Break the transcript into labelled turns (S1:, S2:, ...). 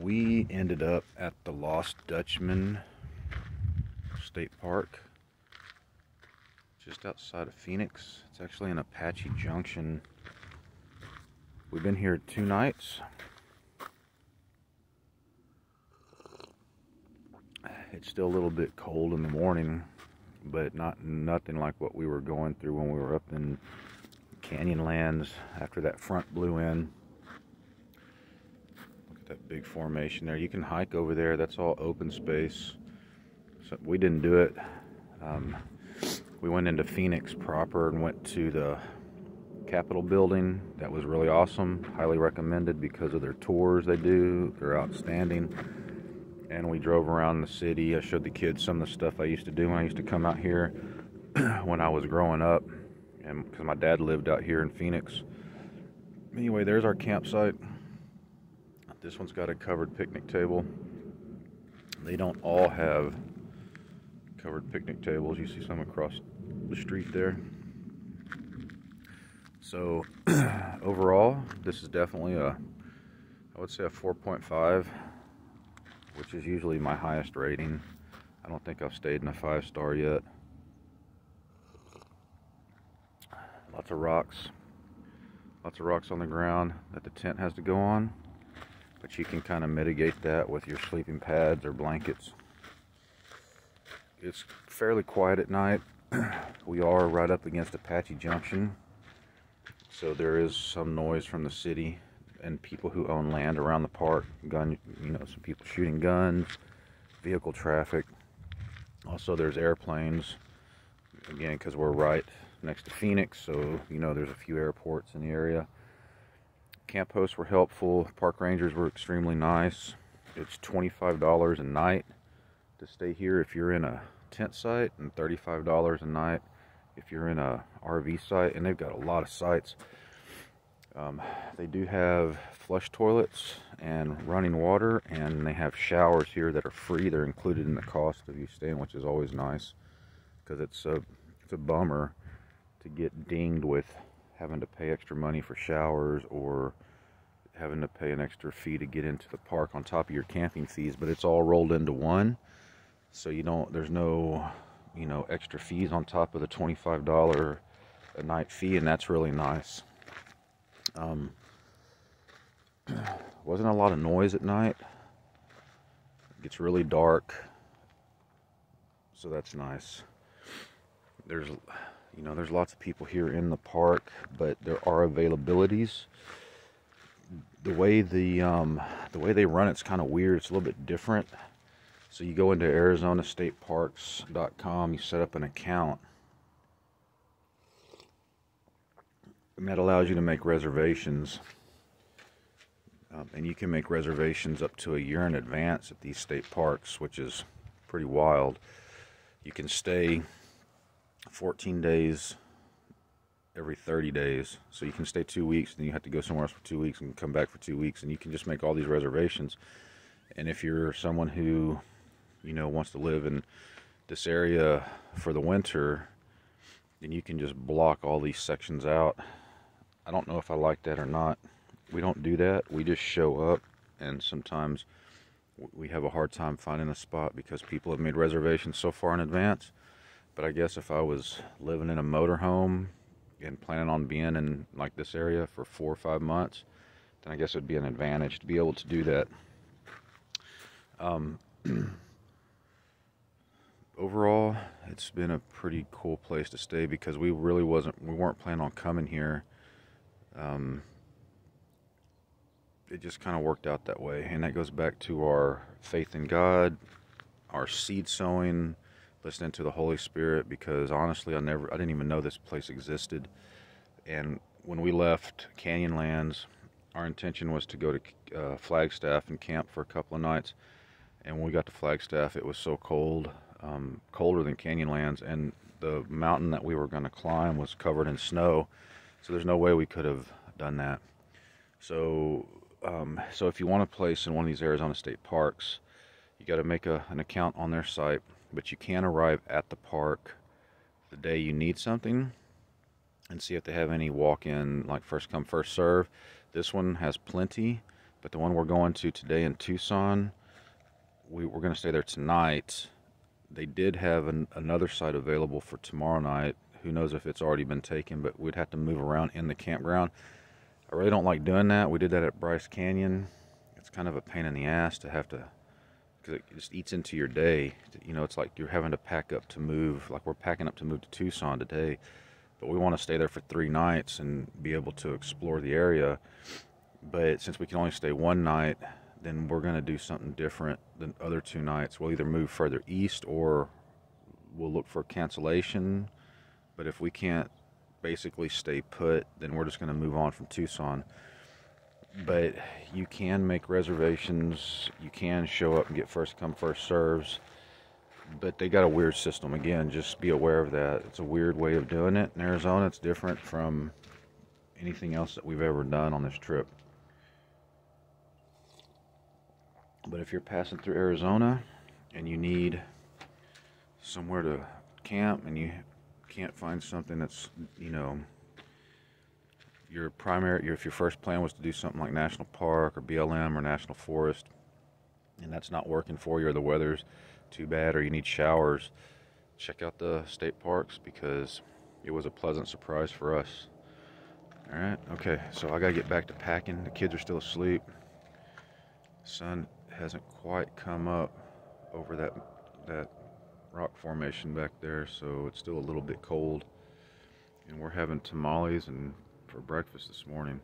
S1: We ended up at the Lost Dutchman State Park, just outside of Phoenix. It's actually in Apache Junction. We've been here 2 nights. It's still a little bit cold in the morning, but nothing like what we were going through when we were up in Canyonlands after that front blew in. Look at that big formation there. You can hike over there. That's all open space. So we didn't do it. We went into Phoenix proper and went to the Capitol building. That was really awesome. Highly recommended because of their tours they do. They're outstanding. And we drove around the city. I showed the kids some of the stuff I used to do when I used to come out here when I was growing up, and because my dad lived out here in Phoenix. Anyway, there's our campsite. This one's got a covered picnic table. They don't all have covered picnic tables. You see some across the street there. So overall, this is definitely I would say a 4.5, which is usually my highest rating. I don't think I've stayed in a 5-star yet. Lots of rocks on the ground that the tent has to go on, but you can kind of mitigate that with your sleeping pads or blankets. It's fairly quiet at night. We are right up against Apache Junction, so there is some noise from the city and people who own land around the park. Some people shooting guns, vehicle traffic. Also, there's airplanes, again, because we're right next to Phoenix, so there's a few airports in the area. Camp hosts were helpful. Park rangers were extremely nice. It's $25 a night to stay here if you're in a tent site, and $35 a night if you're in a RV site, and they've got a lot of sites. They do have flush toilets and running water, and they have showers here that are free. They're included in the cost of you staying, which is always nice, because it's a bummer to get dinged with having to pay extra money for showers or having to pay an extra fee to get into the park on top of your camping fees. But it's all rolled into one, so there's no extra fees on top of the $25 a night fee, and that's really nice. Wasn't a lot of noise at night. It gets really dark, so that's nice. There's lots of people here in the park, but there are availabilities. The way they run it's kind of weird. It's a little bit different. So you go into ArizonaStateParks.com, you set up an account, and that allows you to make reservations. And you can make reservations up to a year in advance at these state parks, which is pretty wild. You can stay 14 days every 30 days. So you can stay 2 weeks, then you have to go somewhere else for 2 weeks and come back for 2 weeks, and you can just make all these reservations. And if you're someone who wants to live in this area for the winter, then you can just block all these sections out. I don't know if I like that or not. We don't do that. We just show up, and sometimes we have a hard time finding a spot because people have made reservations so far in advance. But I guess if I was living in a motorhome and planning on being in like this area for 4 or 5 months, then I guess it'd be an advantage to be able to do that. Overall, it's been a pretty cool place to stay because we weren't planning on coming here. It just kind of worked out that way, and that goes back to our faith in God, our seed sowing, listening to the Holy Spirit, because honestly I didn't even know this place existed. And when we left Canyonlands, our intention was to go to Flagstaff and camp for a couple of nights, and when we got to Flagstaff it was so cold, colder than Canyonlands, and the mountain that we were going to climb was covered in snow, so there's no way we could have done that. So if you want a place in one of these Arizona state parks, you got to make an account on their site, but you can arrive at the park the day you need something and see if they have any walk-in, like first come first serve. This one has plenty, But the one we're going to today in Tucson, we're going to stay there tonight. They did have another site available for tomorrow night. Who knows if it's already been taken, but we'd have to move around in the campground. I really don't like doing that. We did that at Bryce Canyon. It's kind of a pain in the ass to have to, because it just eats into your day. You know, it's like you're having to pack up to move. Like we're packing up to move to Tucson today, but we want to stay there for 3 nights and be able to explore the area. But since we can only stay 1 night, then we're going to do something different than other 2 nights. We'll either move further east or we'll look for cancellation. But if we can't basically stay put, then we're just going to move on from Tucson. But you can make reservations. You can show up and get first come, first serves. But they got a weird system. Again, just be aware of that. It's a weird way of doing it in Arizona. It's different from anything else that we've ever done on this trip. But if you're passing through Arizona and you need somewhere to camp and you can't find something that's, you know, if your first plan was to do something like National Park or BLM or National Forest, and that's not working for you, or the weather's too bad, or you need showers, check out the state parks, because it was a pleasant surprise for us. All right, okay, so I gotta get back to packing. The kids are still asleep. The sun hasn't quite come up over that rock formation back there, so it's still a little bit cold. And we're having tamales for breakfast this morning.